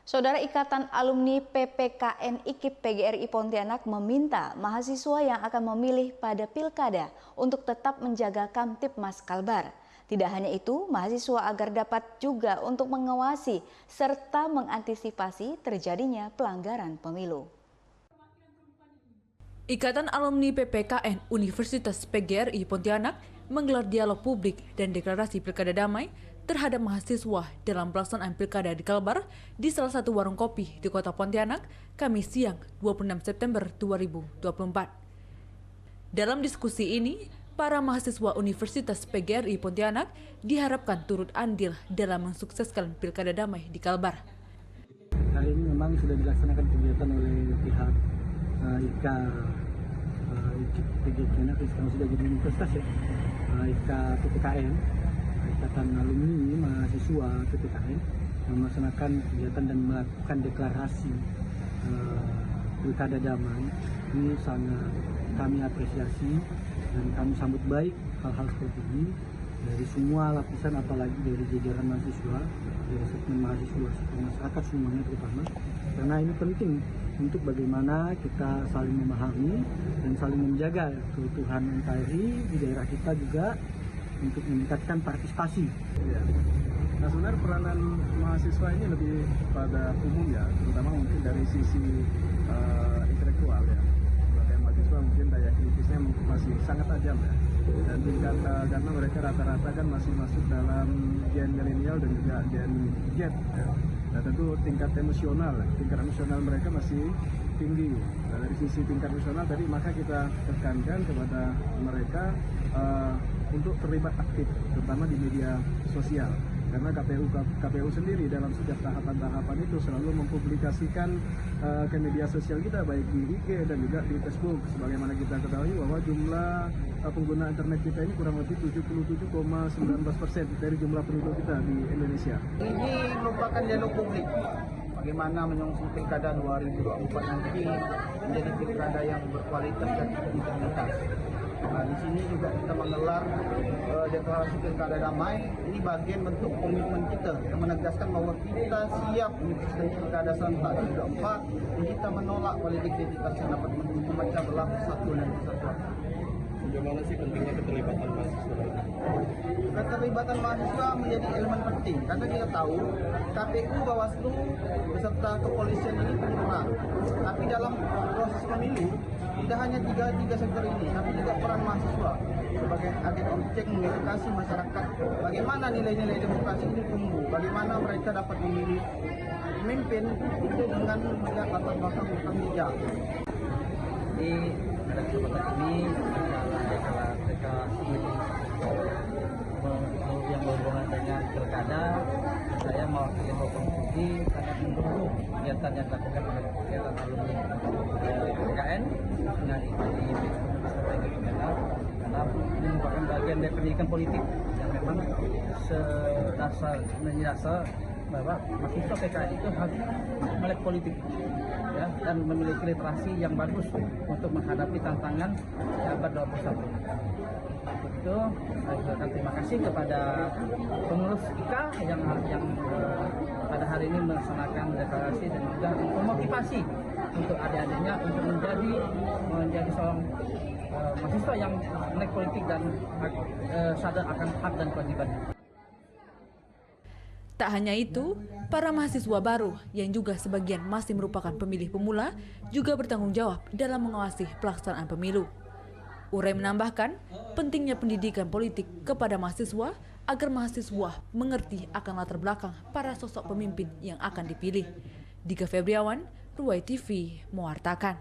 Saudara Ikatan Alumni PPKN IKIP PGRI Pontianak meminta mahasiswa yang akan memilih pada pilkada untuk tetap menjaga Kamtibmas Kalbar. Tidak hanya itu, mahasiswa agar dapat juga untuk mengawasi serta mengantisipasi terjadinya pelanggaran pemilu. Ikatan Alumni PPKN Universitas PGRI Pontianak menggelar dialog publik dan deklarasi pilkada damai terhadap mahasiswa dalam pelaksanaan pilkada di Kalbar di salah satu warung kopi di kota Pontianak, Kamis siang 26 September 2024. Dalam diskusi ini, para mahasiswa Universitas PGRI Pontianak diharapkan turut andil dalam mensukseskan pilkada damai di Kalbar. Hari ini memang sudah dilaksanakan kegiatan oleh pihak IKA IKIP PGRI, sekarang sudah jadi universitas ya, IKA PPKN, Ikatan Alumni Mahasiswa PPKN, yang melaksanakan kegiatan dan melakukan deklarasi pilkada damai. Ini sangat kami apresiasi dan kami sambut baik hal-hal seperti ini dari semua lapisan, apalagi dari jajaran mahasiswa, dari segmen mahasiswa, segmen masyarakat semuanya terutama, karena ini penting untuk bagaimana kita saling memahami dan saling menjaga keutuhan NKRI di daerah kita juga untuk meningkatkan partisipasi. Ya. Nah, sebenarnya peranan mahasiswa ini lebih pada umum ya, terutama mungkin dari sisi intelektual ya. Sebagai mahasiswa mungkin daya kritisnya masih sangat tajam ya. Dan tingkat karena mereka rata-rata kan masih masuk dalam gen milenial dan juga gen Z ya. Nah, tentu tingkat emosional mereka masih tinggi. Nah, dari sisi tingkat emosional tadi maka kita tekankan kepada mereka untuk terlibat aktif, terutama di media sosial. Karena KPU sendiri dalam setiap tahapan-tahapan itu selalu mempublikasikan ke media sosial kita, baik di IG dan juga di Facebook. Sebagaimana kita ketahui bahwa jumlah pengguna internet kita ini kurang lebih 77,19% dari jumlah penduduk kita di Indonesia. Ini merupakan dialog publik. Bagaimana menyongsong pilkada 2024 nanti menjadi pilkada yang berkualitas dan integritas. Nah, di sini juga kita menggelar deklarasi pilkada damai. Ini bagian bentuk komitmen kita yang menegaskan bahwa kita siap menyukseskan pilkada serentak 2024 dan kita menolak politik identitas yang dapat memecah belah persatuan dan kesatuan. Bagaimana sih pentingnya keterlibatan mahasiswa? Keterlibatan mahasiswa menjadi elemen penting karena kita tahu KPU, Bawaslu beserta kepolisian ini punya peran. Tapi dalam proses pemilu tidak hanya tiga sektor ini, tapi juga peran mahasiswa sebagai agen objek mengedukasi masyarakat bagaimana nilai-nilai demokrasi ini tumbuh, bagaimana mereka dapat memilih pemimpin itu dengan melihat latar belakang rekam jejak. Jadi pada kesempatan ini deklarasi yang berhubungan dengan pilkada, saya mewakili provinsi sangat mendukung kegiatan yang dilakukan oleh kegiatan alumni PPKN dengan karena ini merupakan bagian dari pendidikan politik yang memang mendasar bahwa mahasiswa PKN itu harus melek politik ya, dan memiliki literasi yang bagus untuk menghadapi tantangan abad 21. Itu saya ucapkan terima kasih kepada pengurus IKA yang pada hari ini melaksanakan deklarasi dan juga memotivasi untuk adik-adiknya untuk menjadi seorang mahasiswa yang melek politik dan sadar akan hak dan kewajibannya. Tak hanya itu, para mahasiswa baru yang juga sebagian masih merupakan pemilih pemula juga bertanggung jawab dalam mengawasi pelaksanaan pemilu. Urai menambahkan pentingnya pendidikan politik kepada mahasiswa agar mahasiswa mengerti akan latar belakang para sosok pemimpin yang akan dipilih. Dika Febriawan, Ruwai TV, mewartakan.